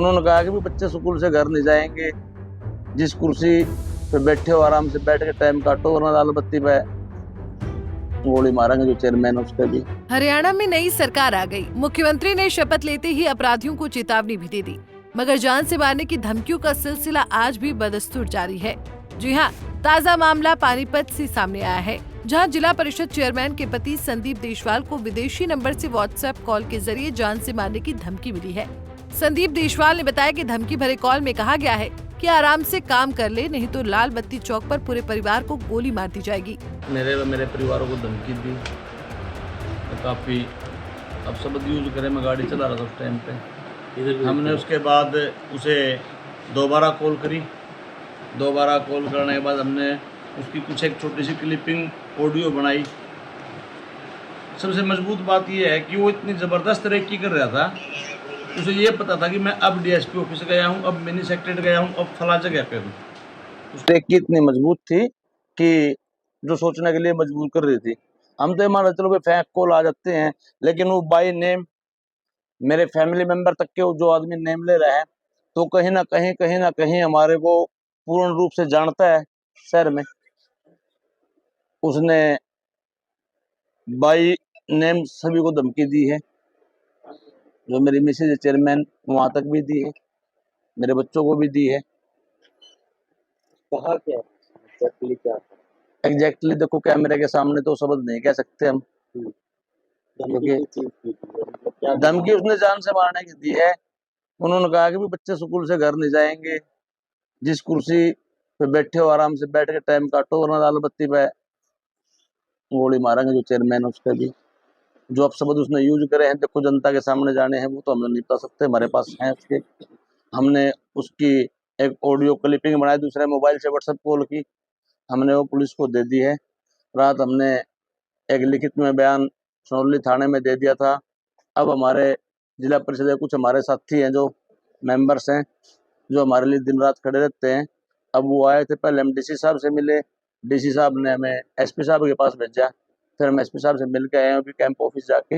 उन्होंने कहा कि भी बच्चे स्कूल से घर नहीं जाएंगे, जिस कुर्सी पे बैठे हो आराम से बैठ के टाइम काटो, वरना लाल बत्ती पे गोली मारेंगे जो चेयरमैन है उसके भी। हरियाणा में नई सरकार आ गई। मुख्यमंत्री ने शपथ लेते ही अपराधियों को चेतावनी भी दे दी, मगर जान से मारने की धमकियों का सिलसिला आज भी बदस्तूर जारी है। जी हाँ, ताज़ा मामला पानीपत से सामने आया है, जहां जिला परिषद चेयरमैन के पति संदीप देशवाल को विदेशी नंबर से व्हाट्सएप कॉल के जरिए जान से मारने की धमकी मिली है। संदीप देशवाल ने बताया कि धमकी भरे कॉल में कहा गया है कि आराम से काम कर ले, नहीं तो लाल बत्ती चौक पर पूरे परिवार को गोली मार दी जाएगी। मेरे परिवार को धमकी दी, तो काफ़ी अब शब्द यूज करें, मैं गाड़ी चला रहा था उस टाइम पे। हमने उसके बाद उसे दोबारा कॉल करी, दोबारा कॉल करने के बाद हमने उसकी कुछ एक छोटी सी क्लिपिंग ऑडियो बनाई। सबसे मजबूत बात यह है कि वो इतनी ज़बरदस्त रेकी कर रहा था, उसे ये पता था कि मैं अब डीएसपी ऑफिस गया हूँ, अब मिनी सेक्रेटरी गया हूँ, अब फला जगह पे हूँ। उस रेकी इतनी मजबूत थी कि जो सोचने के लिए मजबूर कर रही थी। हम तो मान चलो फेक कॉल आ जाते हैं, लेकिन वो बाय नेम मेरे फैमिली मेंबर तक के जो आदमी नेम ले रहा है, तो कहीं ना कहीं हमारे को पूर्ण रूप से जानता है शहर में। उसने बाई नेम सभी को धमकी दी है, जो मेरी मिसेज चेयरमैन वहां तक भी दी है, मेरे बच्चों को भी दी है। कहा क्या एग्जैक्टली क्या था? एग्जैक्टली देखो कैमरे के सामने तो शब्द नहीं कह सकते हम, क्योंकि धमकी उसने जान से मारने की दी है। उन्होंने कहा कि भी बच्चे स्कूल से घर नहीं जाएंगे, जिस कुर्सी पे बैठे हो आराम से बैठ के टाइम काटो, वरना लाल बत्ती पे गोली मारेंगे जो चेयरमैन उसके भी। जो अब शब्द उसने यूज करे हैं, देखो जनता के सामने जाने हैं, वो तो हम नहीं बता सकते, हमारे पास हैं उसके। हमने उसकी एक ऑडियो क्लिपिंग बनाई, दूसरे मोबाइल से व्हाट्सएप कॉल की, हमने वो पुलिस को दे दी है। रात हमने एक लिखित में बयान सोनली थाने में दे दिया था। अब हमारे जिला परिषद के कुछ हमारे साथी हैं जो मेंबर्स हैं, जो हमारे लिए दिन रात खड़े रहते हैं। अब वो आए थे, पहले हम डीसी साहब से मिले, डीसी साहब ने हमें एसपी साहब के पास भेजा, फिर हम एसपी साहब से मिल के आए अभी कैंप ऑफिस जाके।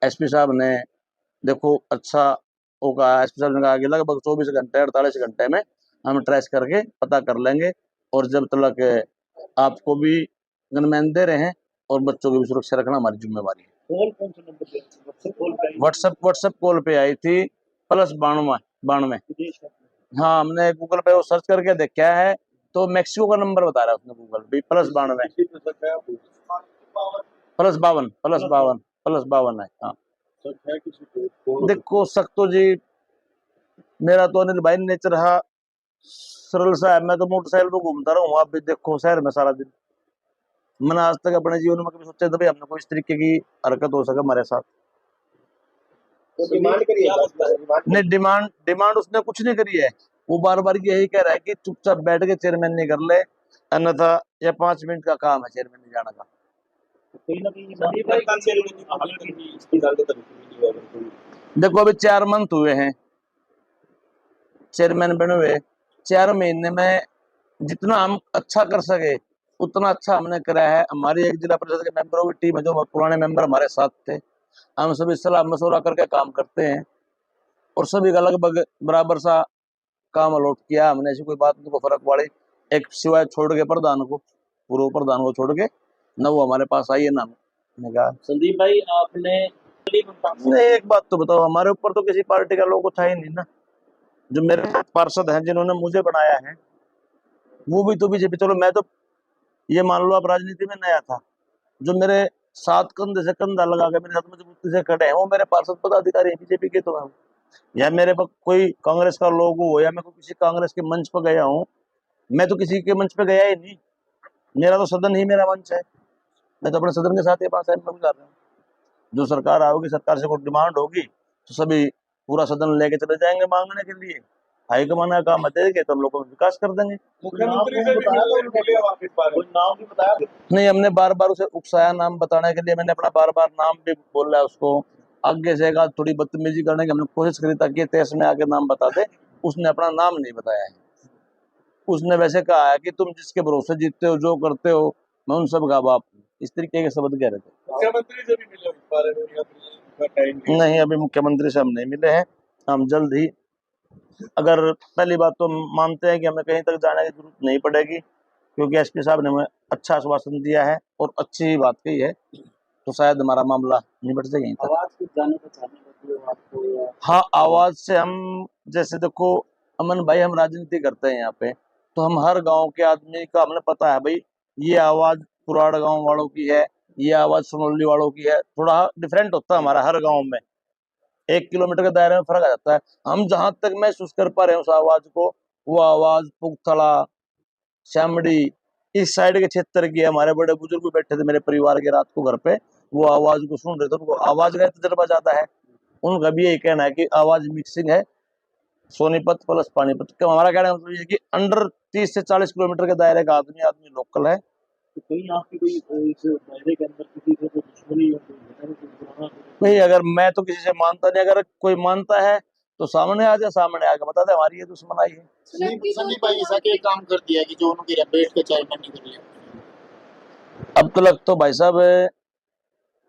एसपी साहब ने देखो अच्छा वो कहा, एसपी साहब ने कहा कि लगभग 24 घंटे 48 घंटे में हम ट्रेस करके पता कर लेंगे, और जब तक आपको भी गनमैन दे रहे हैं और बच्चों की भी सुरक्षा रखना हमारी जिम्मेवारी है। कॉल कौन सा नंबर पे? व्हाट्सएप कॉल पे आई थी +92। हाँ, हमने गूगल पे वो सर्च करके देखा है, तो मैक्सिको का नंबर बता रहा है उसने गूगल पे, +52 है। हाँ देखो शक तो जी, मेरा तो अनिल भाई नेचर रहा सरल सा है, मैं तो मोटरसाइकिल पे घूमता रहा हूँ, आप भी देखो शहर में सारा दिन। मैंने आज तक अपने जीवन में कभी सोचा था भाई हमने कोई इस तरीके की हरकत हो सके हमारे साथ। तो डिमांड करी है? नहीं, डिमांड उसने कुछ नहीं करी है। वो बार बार यही कह रहा है कि चुपचाप बैठ के चेयरमैन नहीं कर ले, अन्यथा यह 5 मिनट का काम है चेयरमैन नहीं जाने का। देखो अभी 4 मंथ हुए हैं चेयरमैन बने हुए, 4 महीने में जितना हम अच्छा कर सके उतना अच्छा हमने करा है। हमारी एक जिला परिषद के मेंबरों की टीम है, जो पुराने मेंबर हमारे साथ थे, हम सभी सलाह मशवरा करके काम करते हैं, और सभी का लगभग बराबर सा काम अलॉट किया हमने। ऐसी कोई बात नहीं को फर्क पड़े, एक सिवाय छोड़ के प्रधान को, पूर्व प्रधान को छोड़ के न वो हमारे पास आई है ना हमने कहा। संदीप भाई आपने नहीं, एक बात तो बताओ, हमारे ऊपर तो किसी पार्टी का लोगो था ही नहीं ना। जो मेरे पार्षद हैं जिन्होंने मुझे बनाया है वो भी तो बीजेपी, चलो मैं तो ये मान लो आप राजनीति में नया था, जो मेरे साथ कंधे से कंधा लगा के मेरे साथ मजबूती से खड़े हैं वो मेरे पार्षद पदाधिकारी बीजेपी के। तो मैं या मेरे पर कोई कांग्रेस का लोगो हो, या मैं किसी कांग्रेस के मंच पर गया हूँ, मैं तो किसी के मंच पे गया ही नहीं। मेरा तो सदन ही मेरा मंच है, मैं तो अपने सदन के साथ ये पास कर रहा हूँ। जो सरकार आओगी, सरकार से कोई डिमांड होगी तो सभी पूरा सदन लेके चले जाएंगे मांगने के लिए। हाईकमान का काम देंगे तो हम लोग विकास कर देंगे। मुख्यमंत्री से भी बताया? नहीं, हमने बार बार उसे उकसाया नाम बताने के लिए, मैंने अपना बार बार नाम भी बोला है उसको। आगे से थोड़ी बदतमीजी करने की हमने कोशिश करी ताकि तेज में आके नाम बता दे, उसने अपना नाम नहीं बताया है। उसने वैसे कहा है कि तुम जिसके भरोसे जीतते हो, जो करते हो, मैं उन सब का बाप हूं, इस तरीके के शब्द कह रहे थे। मुख्यमंत्री से भी मिले इस बारे में? नहीं, अभी मुख्यमंत्री से हम नहीं मिले हैं, हम जल्द ही अगर पहली बात तो हम मानते हैं कि हमें कहीं तक जाने की जरूरत नहीं पड़ेगी, क्योंकि एसपी साहब ने हमें अच्छा आश्वासन दिया है और अच्छी बात कही है, तो शायद हमारा मामला निपट जाए यहीं तक। आवाज कुछ जाने पहचाने बदली हो आपको या हाँ, आवाज से हम जैसे देखो अमन भाई, हम राजनीति करते हैं यहाँ पे, तो हम हर गांव के आदमी का हमें पता है भाई, ये आवाज पुराड़ गांव वालों की है, ये आवाज सोनौली वालों की है, थोड़ा डिफरेंट होता है हमारा हर गांव में, 1 किलोमीटर के दायरे में फर्क आ जाता है। हम जहां तक महसूस कर पा रहे हैं उस आवाज को, वो आवाज पुगथला, शामड़ी, इस साइड के क्षेत्र की है। हमारे बड़े बुजुर्ग भी बैठे थे मेरे परिवार के रात को घर पे, वो आवाज को सुन रहे थे, उनको आवाज का तजर्बा ज्यादा है, उनका भी यही कहना है कि आवाज मिक्सिंग है सोनीपत प्लस पानीपत का। हमारा कहना मतलब ये कि अंडर 30 से 40 किलोमीटर के दायरे का आदमी लोकल है। तो कहीं आपकी कोई इस दायरे के अंदर किसी से कोई दुश्मनी या कोई घटना कोई पुराना नहीं, अगर मैं तो किसी से मानता नहीं, अगर कोई मानता है तो सामने आ जाए, सामने आके बता दे हमारी ये दुश्मनाई है। संदीप भाई ऐसा क्या काम कर दिया कि जो उनकी बैठ के चाय पानी कर लिया? अब तक तो भाई साहब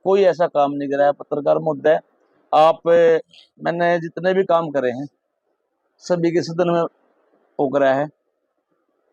कोई ऐसा काम नहीं करा है। पत्रकार मुद्दा है, आप मैंने जितने भी काम करे हैं सभी के सदन में वो करा है,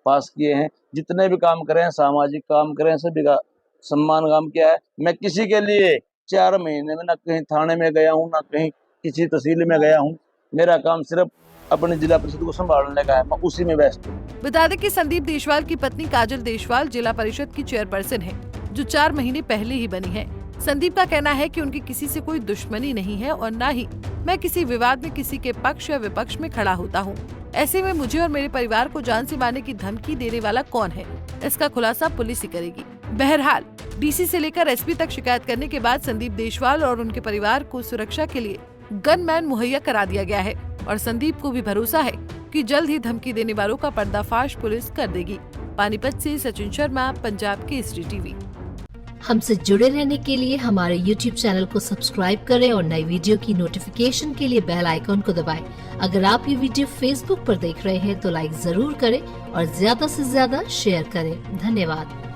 पास किए हैं, जितने भी काम करे हैं सामाजिक काम करे हैं, सभी का सम्मान काम किया है। मैं किसी के लिए 4 महीने में ना कहीं थाने में गया हूँ, ना कहीं किसी तहसील में गया हूँ। मेरा काम सिर्फ अपने जिला परिषद को संभालने का है, मैं उसी में व्यस्त हूँ। बता दें कि संदीप देशवाल की पत्नी काजल देशवाल जिला परिषद की चेयरपर्सन है, जो 4 महीने पहले ही बनी है। संदीप का कहना है कि उनकी किसी से कोई दुश्मनी नहीं है और न ही मैं किसी विवाद में किसी के पक्ष या विपक्ष में खड़ा होता हूँ। ऐसे में मुझे और मेरे परिवार को जान से मारने की धमकी देने वाला कौन है, इसका खुलासा पुलिस ही करेगी। बहरहाल डीसी से लेकर एसपी तक शिकायत करने के बाद संदीप देशवाल और उनके परिवार को सुरक्षा के लिए गनमैन मुहैया करा दिया गया है और संदीप को भी भरोसा है कि जल्द ही धमकी देने वालों का पर्दाफाश पुलिस कर देगी। पानीपत से सचिन शर्मा, पंजाब केसरी टीवी। हमसे जुड़े रहने के लिए हमारे YouTube चैनल को सब्सक्राइब करें और नई वीडियो की नोटिफिकेशन के लिए बेल आइकॉन को दबाएं। अगर आप ये वीडियो Facebook पर देख रहे हैं तो लाइक जरूर करें और ज्यादा से ज्यादा शेयर करें। धन्यवाद।